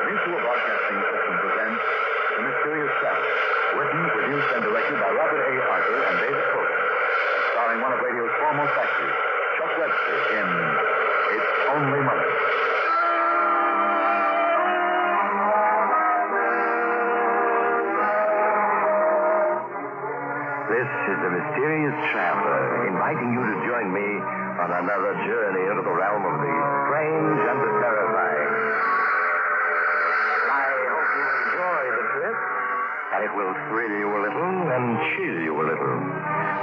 Mutual Broadcasting System presents The Mysterious Travel, written, produced, and directed by Robert A. Arthur and David Cope, starring one of radio's foremost actors, Chuck Webster, in It's Only Money. This is The Mysterious Traveler, inviting you to join me on another journey into the realm of the strange and the terrifying. I hope you enjoy the trip, and it will thrill you a little and chill you a little.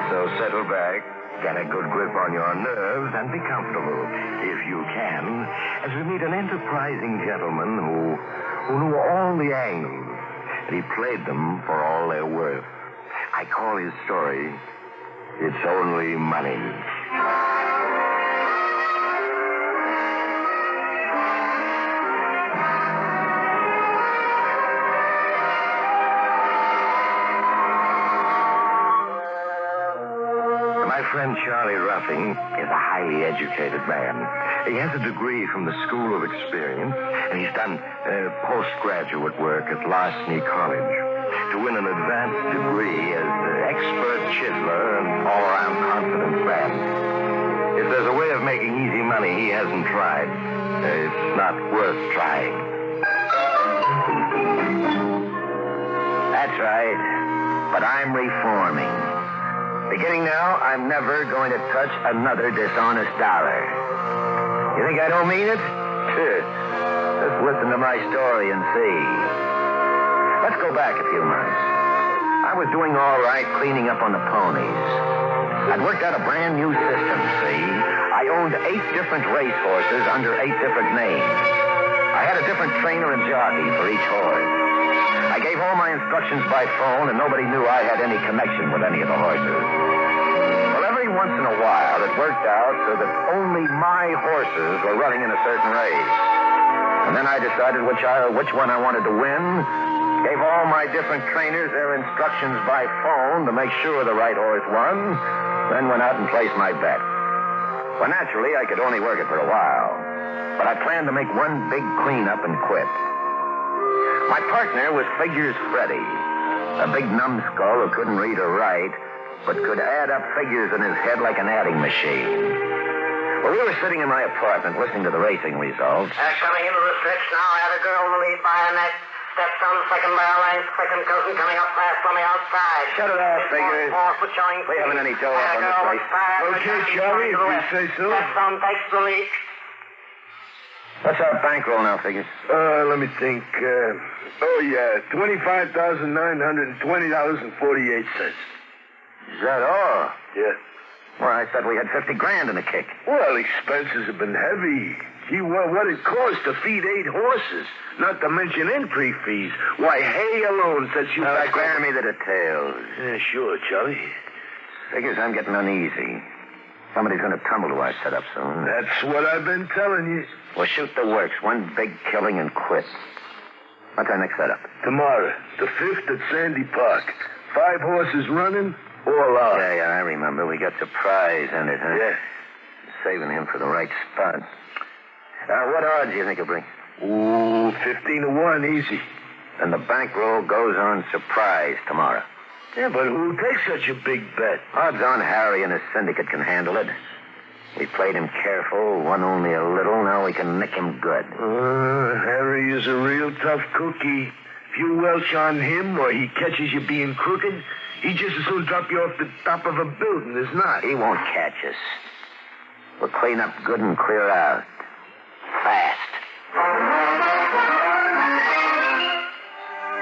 So settle back, get a good grip on your nerves, and be comfortable, if you can, as we meet an enterprising gentleman who knew all the angles, and he played them for all they're worth. I call his story, It's Only Money. My friend Charlie Ruffing is a highly educated man. He has a degree from the School of Experience, and he's done postgraduate work at Larceny College to win an advanced degree as expert chiseler and all-around confidence man. If there's a way of making easy money he hasn't tried, it's not worth trying. That's right, but I'm reforming. Beginning now, I'm never going to touch another dishonest dollar. You think I don't mean it? Just listen to my story and see. Let's go back a few months. I was doing all right cleaning up on the ponies. I'd worked out a brand new system, see? I owned 8 different race horses under 8 different names. I had a different trainer and jockey for each horse. I gave all my instructions by phone, and nobody knew I had any connection with any of the horses. Well, every once in a while, it worked out so that only my horses were running in a certain race. And then I decided which one I wanted to win, gave all my different trainers their instructions by phone to make sure the right horse won, then went out and placed my bet. Well, naturally, I could only work it for a while, but I planned to make one big cleanup and quit. My partner was Figures Freddy, a big numbskull who couldn't read or write, but could add up figures in his head like an adding machine. Well, we were sitting in my apartment listening to the racing results. Coming into the stretch now, I had a girl in the lead by a neck. Steps on the second barrel line, second curtain coming up fast from the outside. Shut it off, Figures. We haven't any dough up on this race. Okay, Charlie, if you say so. Steps on takes the lead. What's our bankroll now, Figures? Let me think. $25,920.48. Is that all? Yeah. Well, I thought we had $50,000 in the kick. Well, expenses have been heavy. Gee, what it costs to feed 8 horses, not to mention entry fees. Why, hay alone sets you back. Spare me the details. Yeah, sure, Charlie. Figures I'm getting uneasy. Somebody's going to tumble to our setup soon. That's what I've been telling you. We'll shoot the works. One big killing and quit. What's our next setup? Tomorrow, the 5th at Sandy Park. 5 horses running, all out. Yeah, I remember. We got Surprise in it, huh? Yeah. Saving him for the right spot. What odds do you think he'll bring? Ooh, 15-1, easy. And the bankroll goes on Surprise tomorrow. Yeah, but who'll take such a big bet? Odds on Harry and his syndicate can handle it. We played him careful, won only a little. Now we can nick him good. Harry is a real tough cookie. If you welch on him or he catches you being crooked, he just as soon drop you off the top of a building as not. He won't catch us. We'll clean up good and clear out. Fast.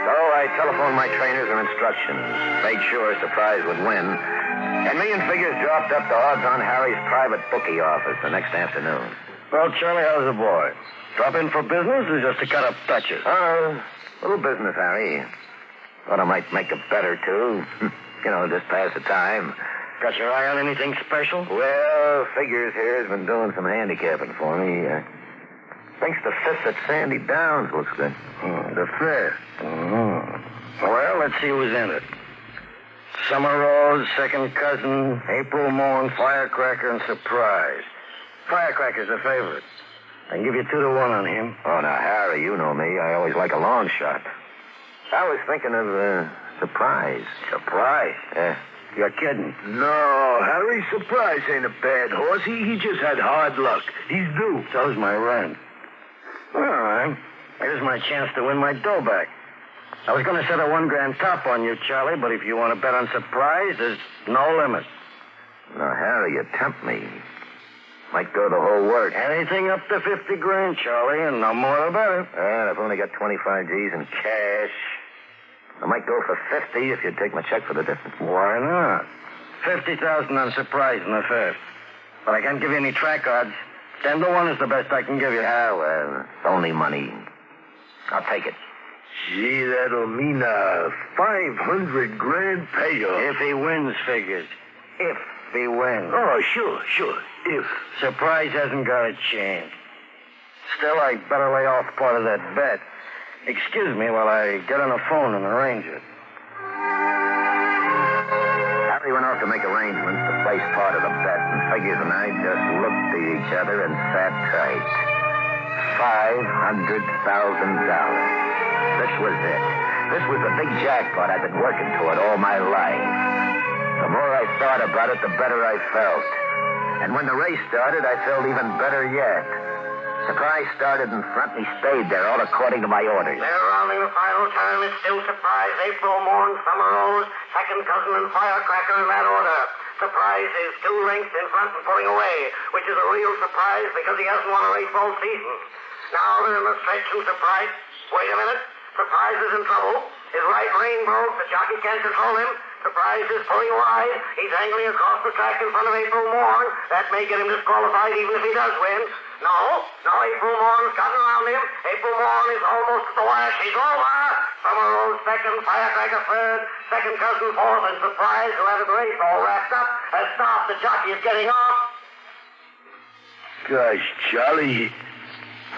So I telephoned my trainers and instructions. Made sure Surprise would win. And me and Figures dropped up the odds on Harry's private bookie office the next afternoon. Well, Charlie, how's the boy? Drop in for business or just to cut up touches? Little business, Harry. Thought I might make a bet or two. Just pass the time. Got your eye on anything special? Well, Figures here has been doing some handicapping for me. Thinks the fifth at Sandy Downs looks good. The fifth. Well, let's see who's in it. Summer Rose, Second Cousin, April Morn, Firecracker, and Surprise. Firecracker's the favorite. I can give you 2-1 on him. Oh, now, Harry, you know me. I always like a long shot. I was thinking of Surprise. Surprise? Yeah. You're kidding. No, Harry, Surprise ain't a bad horse. He just had hard luck. He's due. So's my rent. All right. Here's my chance to win my dough back. I was going to set a $1 top on you, Charlie, but if you want to bet on Surprise, there's no limit. Now, Harry, you tempt me. Might go the whole work. Anything up to $50,000, Charlie, and no more the better. Well, I've only got 25 G's in cash. I might go for 50 if you'd take my check for the difference. Why not? 50,000 on Surprise in the fifth. But I can't give you any track odds. 10-1 is the best I can give you. Well, it's only money. I'll take it. Gee, that'll mean a $500,000 payoff. If he wins, Figures. If he wins. Oh, sure. If. Surprise hasn't got a chance. Still, I better lay off part of that bet. Excuse me while I get on the phone and arrange it. Harry went off to make arrangements to place part of the bet, and Figures and I just looked at each other and sat tight. $500,000. This was it. This was the big jackpot I've been working toward all my life. The more I thought about it, the better I felt. And when the race started, I felt even better yet. Surprise started in front, and he stayed there, all according to my orders. They're rounding the final turn. It's still Surprise, April Morn, Summer Rose, Second Cousin, and Firecracker in that order. Surprise is 2 lengths in front and pulling away, which is a real surprise because he hasn't won a race all season. Now they're in the stretch and Surprise. Wait a minute. Surprise is in trouble. His right rein broke. The jockey can't control him. Surprise is pulling wide. He's angling across the track in front of April Morn. That may get him disqualified even if he does win. No, April Morn's gotten around him. April Morn is almost at the wire. She's over. Summer Rose second, Firecracker third, Second Cousin fourth, and Surprise, who had the race all wrapped up, has stopped. The jockey is getting off. Gosh, Charlie,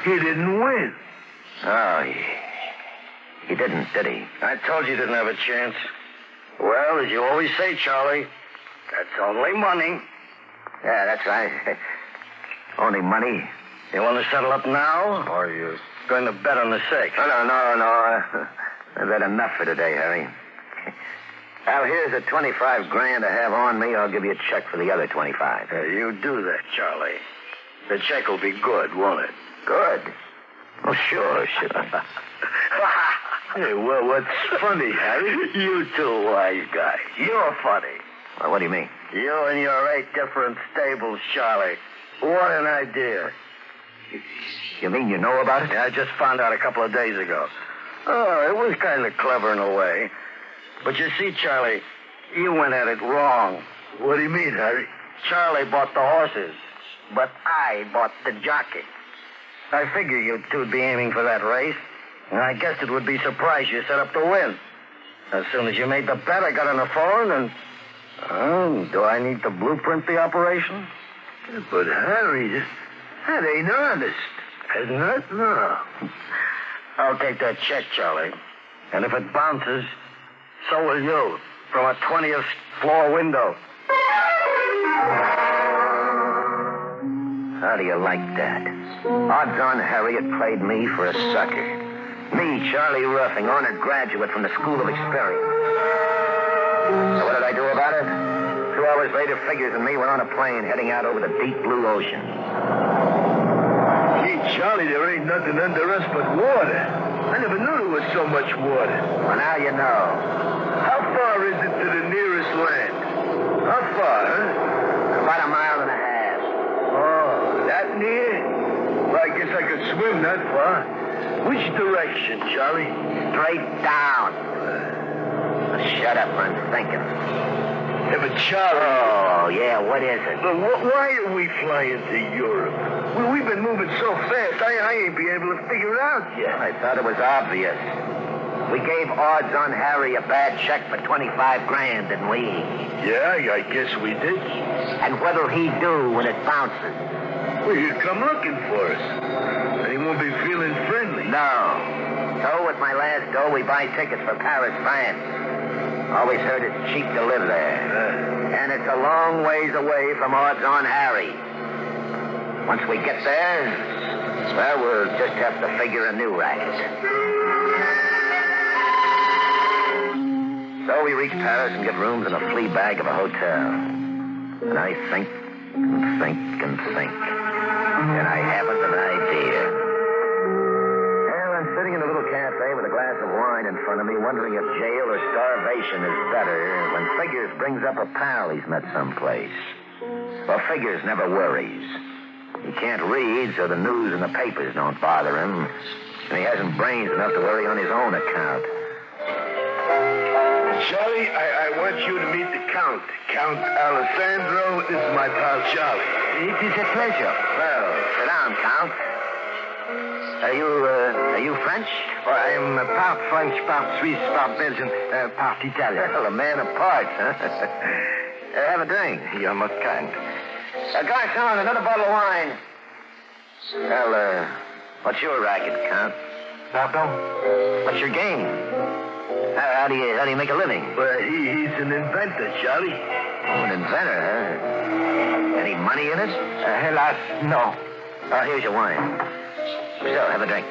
he didn't win. Oh, he didn't, did he? I told you he didn't have a chance. Well, as you always say, Charlie, that's only money. Yeah, that's right. Only money. You want to settle up now, or are you going to bet on the sixth? No. I've had enough for today, Harry. Well, here's the 25 grand I have on me. I'll give you a check for the other 25. You do that, Charlie. The check will be good, won't it? Good? Oh, sure. Hey, well, what's funny, Harry? You too, wise guy. You're funny. Well, what do you mean? You and your 8 different stables, Charlie. What an idea. You mean you know about it? Yeah, I just found out a couple of days ago. Oh, it was kind of clever in a way. But you see, Charlie, you went at it wrong. What do you mean, Harry? Charlie bought the horses, but I bought the jockey. I figure you two'd be aiming for that race, and I guessed it would be Surprise you set up to win. As soon as you made the bet, I got on the phone, and... do I need to blueprint the operation? But, Harry, that ain't honest. Isn't it? No. I'll take that check, Charlie. And if it bounces, so will you. From a 20th floor window. How do you like that? Odds on Harry had played me for a sucker. Me, Charlie Ruffing, honored graduate from the School of Experience. So what did I do about it? 2 hours later, Figures and me were on a plane heading out over the deep blue ocean. Gee, Charlie, there ain't nothing under us but water. I never knew there was so much water. Well, now you know. How far is it to the nearest land? How far, huh? About 1.5 miles. Oh, that near? Well, I guess I could swim that far. Which direction, Charlie? Straight down. Shut up, I'm thinking. Yeah, but Charlie... Oh, yeah, what is it? But why are we flying to Europe? We've been moving so fast, I ain't be able to figure it out yet. I thought it was obvious. We gave Odds on Harry a bad check for 25 grand, didn't we? Yeah, I guess we did. And what'll he do when it bounces? Well, he'll come looking for us. And he won't be feeling friendly. No. So with my last dough, we buy tickets for Paris, France. Always heard it's cheap to live there. And it's a long ways away from Odds on Harry. Once we get there, well, we'll just have to figure a new racket. So we reach Paris and get rooms in a flea bag of a hotel. And I think and think and think. And I haven't an idea. Well, I'm sitting in a little cafe with a glass of wine in front of me, wondering if jail or starvation is better, when Figures brings up a pal he's met someplace. Well, Figures never worries. He can't read, so the news and the papers don't bother him. And he hasn't brains enough to worry on his own account. Charlie, I want you to meet the Count. Count Alessandro. This is my pal, Charlie. It is a pleasure. Well, sit down, Count. Are you French? Well, I'm part French, part Swiss, part Belgian, part Italian. Well, a man of parts, huh? Have a drink. You're most kind. Garçon, another bottle of wine. Well, what's your racket, Count? Pardon? What's your game? How do you make a living? Well, he's an inventor, Charlie. Oh, an inventor, huh? Any money in it? Hélas, no. Oh, here's your wine. So, have a drink.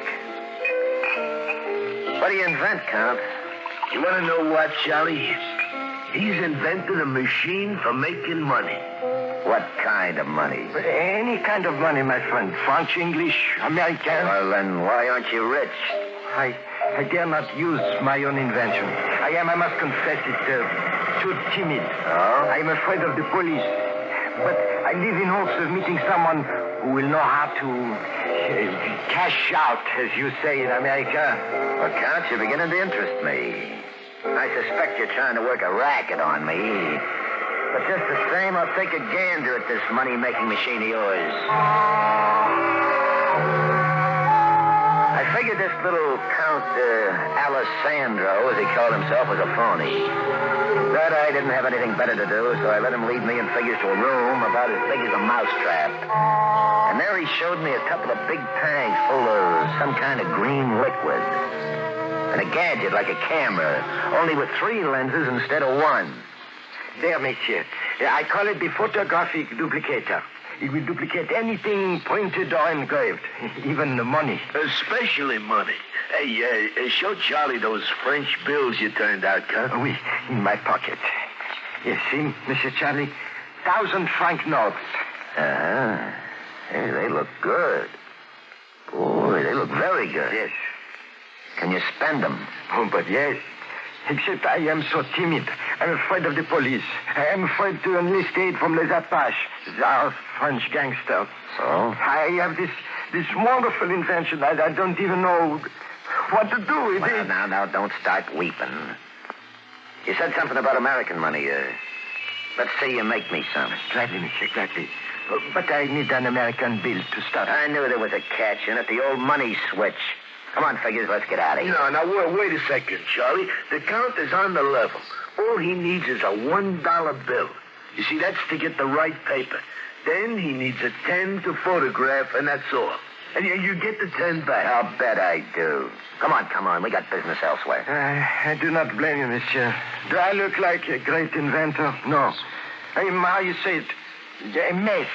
What do you invent, Count? You want to know what, Charlie? He's invented a machine for making money. What kind of money? Any kind of money, my friend. French, English, American. Well, then why aren't you rich? I dare not use my own invention. I must confess it, too timid. Oh? I am afraid of the police. But I live in hopes of meeting someone who will know how to cash out, as you say in America. Well, Count, you're beginning to interest me. I suspect you're trying to work a racket on me. But just the same, I'll take a gander at this money-making machine of yours. I figured this little Count Alessandro, as he called himself, was a phony. But I didn't have anything better to do, so I let him lead me in Figures to a room about as big as a mousetrap. And there he showed me a couple of big tanks full of some kind of green liquid. And a gadget like a camera, only with 3 lenses instead of 1. There, monsieur. I call it the photographic duplicator. It will duplicate anything printed or engraved, even the money. Especially money. Hey, show Charlie those French bills you turned out, Count. Oui, in my pocket. You see, Monsieur Charlie, 1,000-franc notes. Uh-huh. Hey, they look good. Boy, they look very good. Yes. Can you spend them? Oh, but yes. Except I am so timid. I'm afraid of the police. I am afraid to enlist aid from les Apaches, our French gangsters. So? I have this wonderful invention. I don't even know what to do with Well, it. now, don't start weeping. You said something about American money. Let's see you make me some. Gladly, monsieur, gladly. But I need an American bill to start. I knew there was a catch in it, the old money switch. Come on, Figures, let's get out of here. Now, wait a second, Charlie. The Count is on the level. All he needs is a $1 bill. You see, that's to get the right paper. Then he needs a 10 to photograph, and that's all. And you get the 10 back. I'll bet I do. Come on. We got business elsewhere. I do not blame you, monsieur. Do I look like a great inventor? No. I am, how you say it, a mess.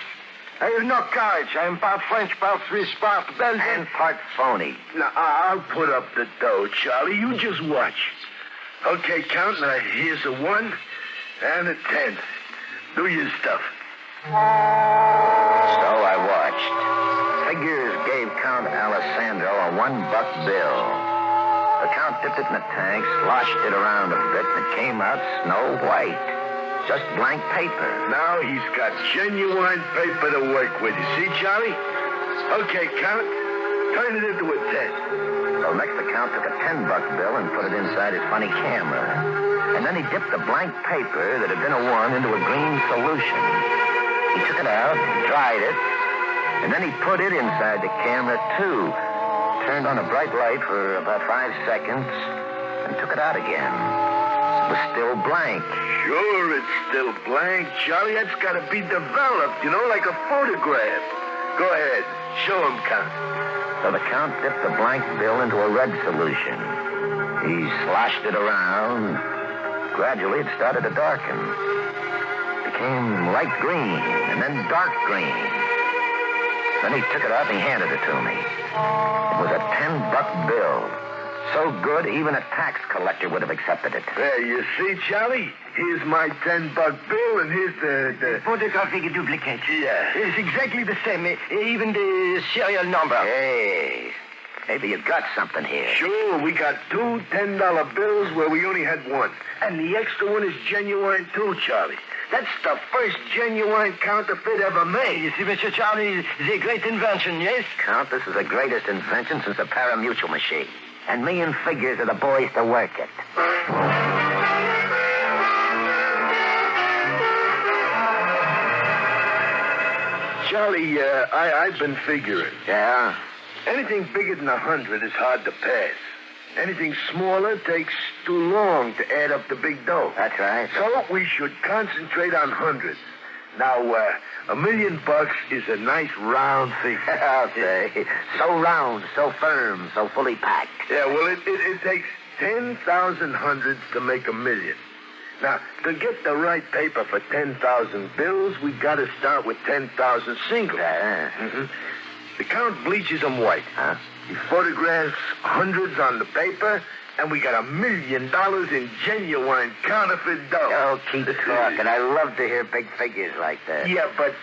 I have no courage. I am part French, part Swiss, part Belgian. And part phony. Now, I'll put up the dough, Charlie. You just watch. Okay, Count. Now, here's a 1 and a 10. Do your stuff. So I watched. Figures gave Count Alessandro a $1 bill. The Count dipped it in the tank, sloshed it around a bit, and it came out snow white. Just blank paper. Now he's got genuine paper to work with. You see, Charlie? Okay, Count. Turn it into a 10. So next the Count took a $10 bill and put it inside his funny camera. And then he dipped the blank paper that had been a 1 into a green solution. He took it out, dried it, and then he put it inside the camera, too. Turned on a bright light for about 5 seconds, and took it out again. It was still blank. Sure, it's still blank, Charlie. That's got to be developed, like a photograph. Go ahead. Show him, Count. So the Count dipped the blank bill into a red solution. He sloshed it around. Gradually, it started to darken. It became light green, and then dark green. Then he took it out and he handed it to me. It was a $10 bill. So good, even a tax collector would have accepted it. There, you see, Charlie? Here's my $10 bill, and here's the... Photographic duplicate. Yeah. It's exactly the same, even the serial number. Hey, maybe you got something here. Sure, we got two $10 bills where we only had one. And the extra one is genuine, too, Charlie. That's the first genuine counterfeit ever made. You see, Mr. Charlie, it's a great invention, yes? Count, this is the greatest invention since the parimutuel machine. And me and Figures are the boys to work it. Charlie, I've been figuring. Yeah? Anything bigger than 100 is hard to pass. Anything smaller takes too long to add up the big dough. That's right. So we should concentrate on hundreds. Now, $1 million is a nice round figure. I'll say. So round, so firm, so fully packed. Yeah, well, it takes 10,000 hundreds to make $1 million. Now, to get the right paper for 10,000 bills, we got to start with 10,000 singles. The Count bleaches them white. Huh? He photographs hundreds on the paper, and we got $1 million in genuine counterfeit dough. Oh, keep talking. I love to hear big figures like that. Yeah, but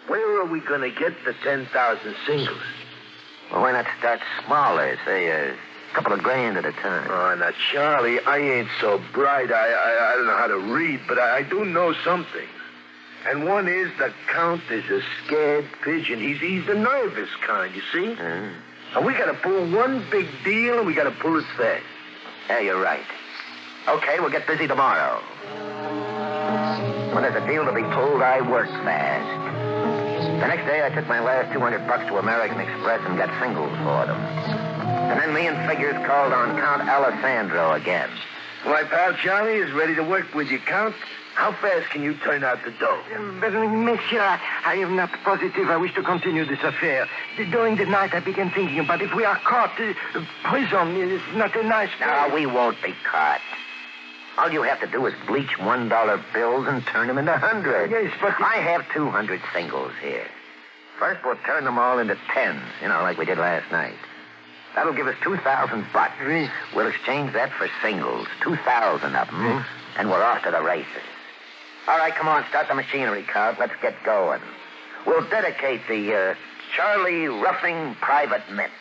where are we going to get the 10,000 singles? Well, why not start smaller? Say, a couple of grand at a time. Oh, now, Charlie, I ain't so bright. I don't know how to read, but I do know something. And one is the Count is a scared pigeon. He's the nervous kind, you see? And we got to pull one big deal, and we got to pull it fast. Yeah, you're right. Okay, we'll get busy tomorrow. When there's a deal to be pulled, I work fast. The next day, I took my last $200 to American Express and got singles for them. And then me and Figures called on Count Alessandro again. My pal Charlie is ready to work with you, Count. How fast can you turn out the dough? But, monsieur, I am not positive I wish to continue this affair. During the night, I began thinking about if we are caught, prison is not a nice place. No, we won't be caught. All you have to do is bleach $1 bills and turn them into hundreds. Yes, but... I have 200 singles here. First, we'll turn them all into tens, like we did last night. That'll give us $2,000. We'll exchange that for singles, 2,000 of them, and we're off to the races. All right, come on, start the machinery, Count. Let's get going. We'll dedicate the Charlie Ruffing Private Mint.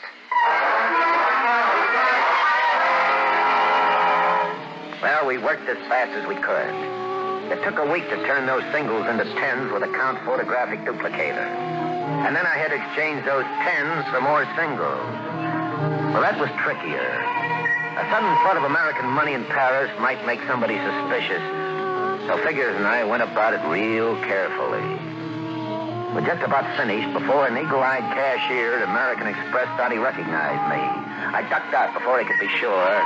Well, we worked as fast as we could. It took a week to turn those singles into tens with a Count photographic duplicator. And then I had to exchange those tens for more singles. Well, that was trickier. A sudden flood of American money in Paris might make somebody suspicious. So Figures and I went about it real carefully. We're just about finished before an eagle-eyed cashier at American Express thought he recognized me. I ducked out before he could be sure,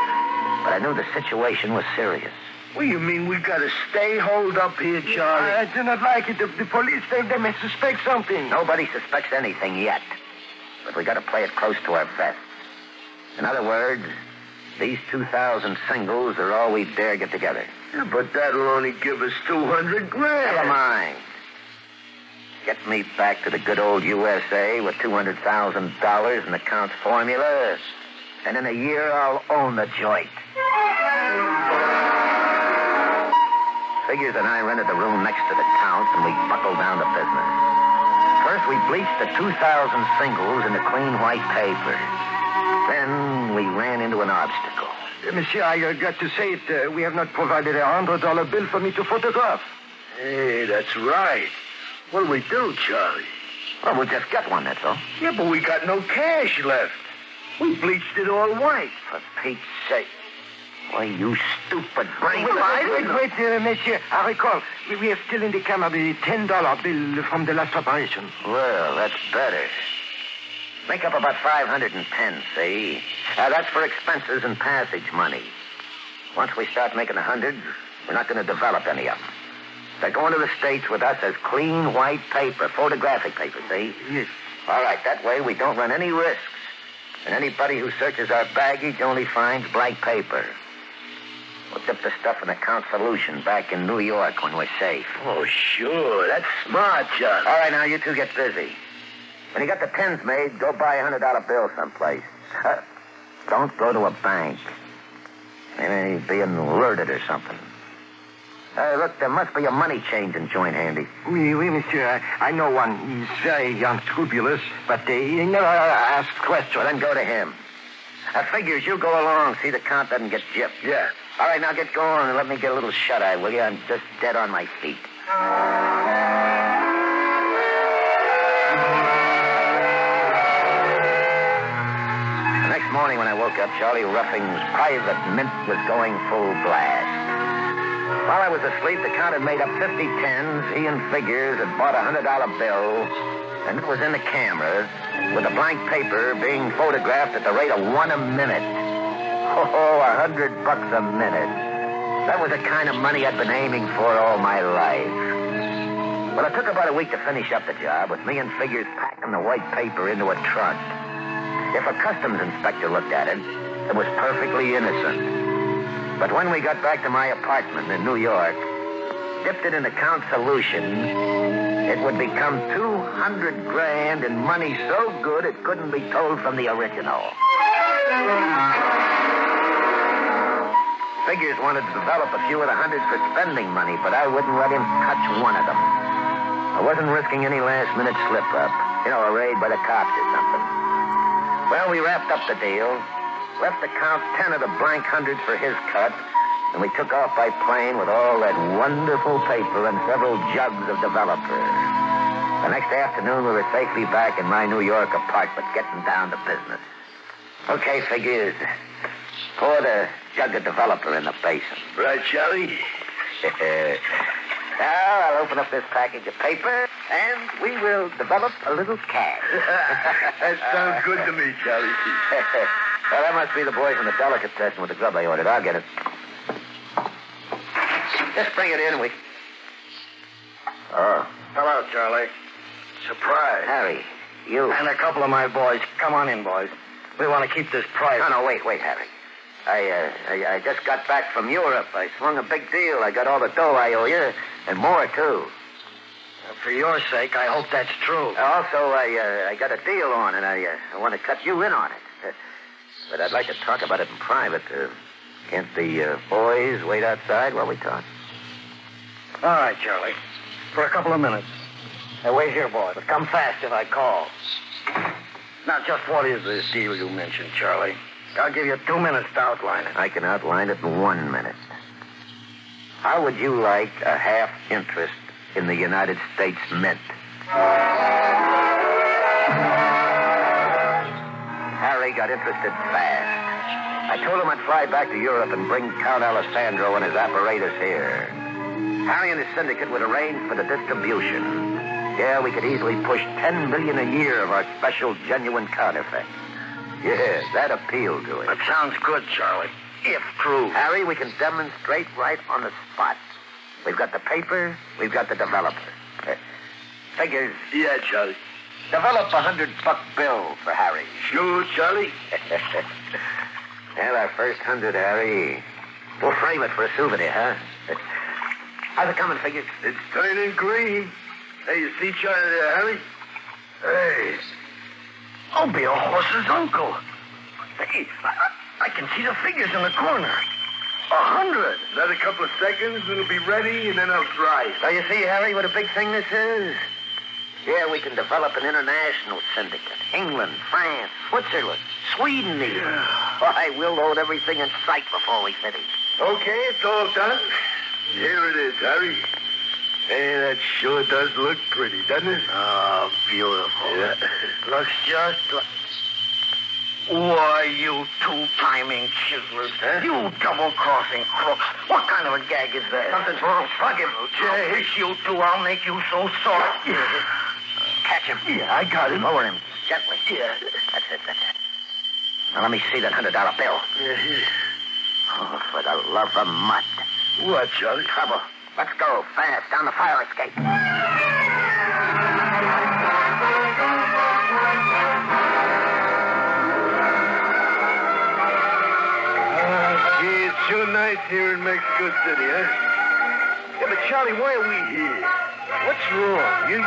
but I knew the situation was serious. What do you mean we got to stay holed up here, Charlie? I do not like it. The police think they may suspect something. Nobody suspects anything yet, but we got to play it close to our vests. In other words, these 2,000 singles are all we dare get together. Yeah, but that'll only give us 200 grand. Never mind. Get me back to the good old USA with $200,000 in the Count's formula, and in a year I'll own the joint. Figures and I rented the room next to the Count, and we buckled down to business. First, we bleached the 2,000 singles into clean white paper. Then we ran into an obstacle. Monsieur, I got to say it. We have not provided a $100 bill for me to photograph. Hey, that's right. What'll we do, Charlie? Well, we'll just get one, that's all. Yeah, but we got no cash left. We bleached it all white. For Pete's sake. Why, you stupid brain. Wait, monsieur. I recall. We have still in the camera the $10 bill from the last operation. Well, that's better. Make up about 510, see? That's for expenses and passage money. Once we start making the hundreds, we're not going to develop any of them. They're going to the States with us as clean white paper, photographic paper, see? Yes. All right, that way we don't run any risks. And anybody who searches our baggage only finds blank paper. We'll dip the stuff in account solution back in New York when we're safe. Oh, sure. That's smart, Charlie. All right, now you two get busy. When you got the pins made, go buy a $100 bill someplace. Don't go to a bank. Maybe being alerted or something. Look, there must be a money changing joint handy. Oui, monsieur. I know one. He's very unscrupulous, but he never asks questions. Well, then go to him. Figures you go along, see the count doesn't get gypped. Yeah. All right, now get going and let me get a little shut-eye, will you? I'm just dead on my feet. The next morning when I woke up, Charlie Ruffing's private mint was going full blast. While I was asleep, the count had made up 50 tens. He and Figures had bought a $100 bill, and it was in the camera with the blank paper being photographed at the rate of 1 a minute. Oh, $100 a minute. That was the kind of money I'd been aiming for all my life. Well, it took about a week to finish up the job, with me and Figures packing the white paper into a trunk. If a customs inspector looked at it, it was perfectly innocent. But when we got back to my apartment in New York, dipped it in account solution, it would become $200 grand in money so good it couldn't be told from the original. Figures wanted to develop a few of the hundreds for spending money, but I wouldn't let him touch one of them. I wasn't risking any last-minute slip-up. A raid by the cops or something. Well, we wrapped up the deal, left the count 10 of the blank hundreds for his cut, and we took off by plane with all that wonderful paper and several jugs of developer. The next afternoon, we were safely back in my New York apartment, getting down to business. Okay, Figures. Pour the jug of developer in the basin. Right, Charlie? Now, I'll open up this package of paper, and we will develop a little cash. That sounds good to me, Charlie. Well, that must be the boys in the delicatessen with the grub I ordered. I'll get it. Just bring it in, Oh. Hello, Charlie. Surprise. Harry, you... And a couple of my boys. Come on in, boys. We want to keep this private. No, wait, Harry. I just got back from Europe. I swung a big deal. I got all the dough I owe you, and more, too. For your sake, I hope that's true. Also, I got a deal on, and I want to cut you in on it. But I'd like to talk about it in private. Can't the boys wait outside while we talk? All right, Charlie. For a couple of minutes. Now, wait here, boy, but come fast if I call. Now, just what is this deal you mentioned, Charlie? I'll give you 2 minutes to outline it. I can outline it in 1 minute. How would you like a half interest in the United States Mint? Harry got interested fast. I told him I'd fly back to Europe and bring Count Alessandro and his apparatus here. Harry and his syndicate would arrange for the distribution. Yeah, we could easily push $10 million a year of our special genuine counterfeit. Yeah, that appealed to him. That sounds good, Charlie. If true. Harry, we can demonstrate right on the spot. We've got the paper, we've got the developer. Figures. Yeah, Charlie. Develop a $100 bill for Harry. Sure, Charlie. Well, our first 100, Harry. We'll frame it for a souvenir, huh? How's it coming, Figures? It's turning green. Hey, you see Charlie there, Harry? Hey. I'll be a horse's uncle. Hey, I can see the figures in the corner. 100. Another couple of seconds, it'll be ready, and then I'll try. So you see, Harry, what a big thing this is? Yeah, we can develop an international syndicate. England, France, Switzerland, Sweden even. Why, we'll load everything in sight before we finish. Okay, it's all done. Here it is, Harry. Hey, that sure does look pretty, doesn't it? Oh, beautiful. Yeah. Looks just like... Why, you two-timing chiselers. Huh? You double-crossing crooks. What kind of a gag is that? Something's wrong. Slug him. Jay, you two, I'll make you so soft. Catch him. Yeah, I got him. Lower him. gently. Yeah. That's it. Now let me see that $100 bill. Yeah. Oh, for the love of mud. What, Charlie? Trouble. Let's go, fast, down the fire escape. Gee, it's so nice here in Mexico City, huh? Yeah, but Charlie, why are we here? What's wrong? You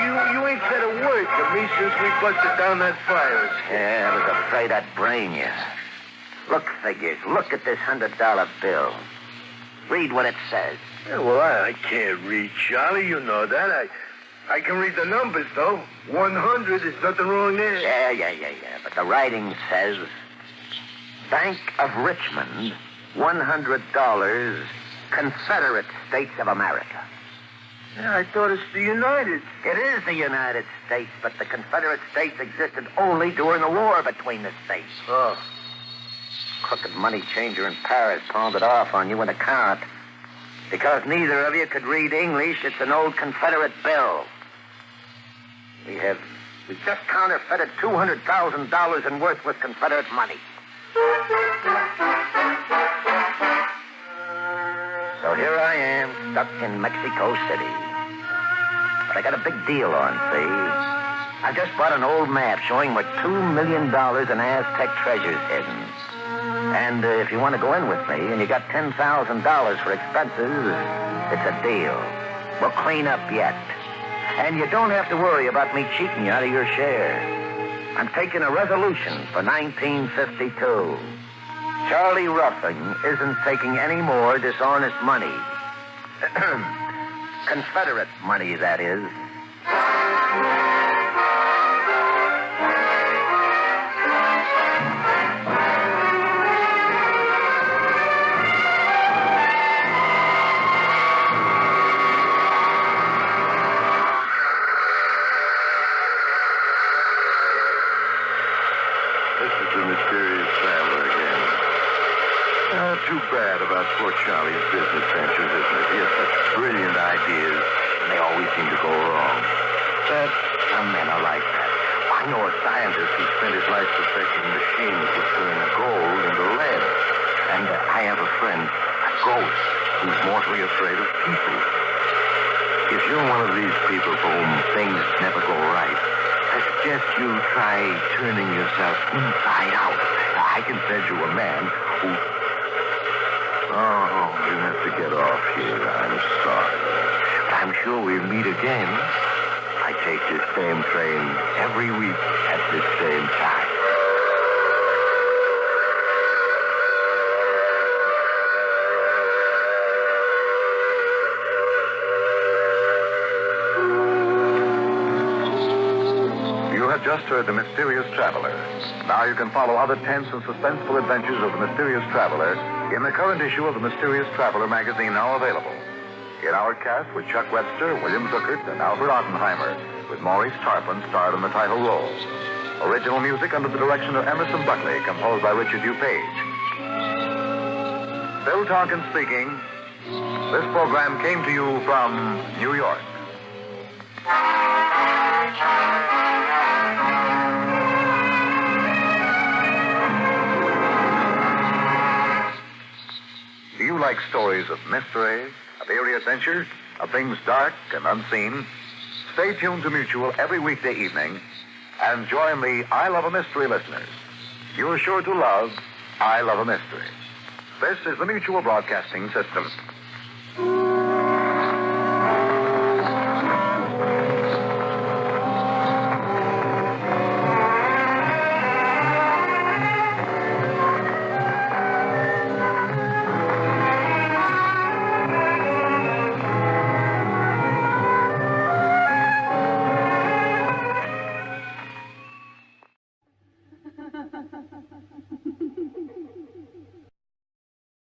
ain't said a word to me since we busted down that fire escape. Yeah, I was afraid I'd brain you. Look, figures. Look at this $100 bill. Read what it says. Yeah, well, I can't read, Charlie. You know that. I can read the numbers, though. 100, there's nothing wrong there. Yeah. But the writing says, Bank of Richmond, $100, Confederate States of America. Yeah, I thought it's the United. It is the United States, but the Confederate States existed only during the war between the states. Oh. Crooked money changer in Paris pawned it off on you in a cart. Because neither of you could read English, it's an old Confederate bill. We've just counterfeited $200,000 in worthless Confederate money. So here I am, stuck in Mexico City. But I got a big deal on, see? I just bought an old map showing where $2 million in Aztec treasures hidden. And if you want to go in with me and you got $10,000 for expenses, it's a deal. We'll clean up yet. And you don't have to worry about me cheating you out of your share. I'm taking a resolution for 1952. Charlie Ruffin isn't taking any more dishonest money. Confederate money, that is. Too bad about poor Charlie's business ventures, isn't it? He has such brilliant ideas, and they always seem to go wrong. But some men are like that. I know a scientist who spent his life perfecting machines that turn gold into lead. And I have a friend, a ghost, who's mortally afraid of people. If you're one of these people for whom things never go right, I suggest you try turning yourself inside out. I can send you a man who... Oh, you have to get off here. I'm sorry. But I'm sure we'll meet again. I take this same train every week at this same time. You have just heard The Mysterious Traveler. Now you can follow other tense and suspenseful adventures of the Mysterious Traveler in the current issue of the Mysterious Traveler magazine, now available. In our cast were Chuck Webster, William Zuckert, and Albert Oppenheimer, with Maurice Tarpon starred in the title role. Original music under the direction of Emerson Buckley, composed by Richard DuPage. Bill Tonkin speaking. This program came to you from New York. Do you like stories of mystery, of eerie adventure, of things dark and unseen? Stay tuned to Mutual every weekday evening and join the I Love a Mystery listeners. You're sure to love I Love a Mystery. This is the Mutual Broadcasting System.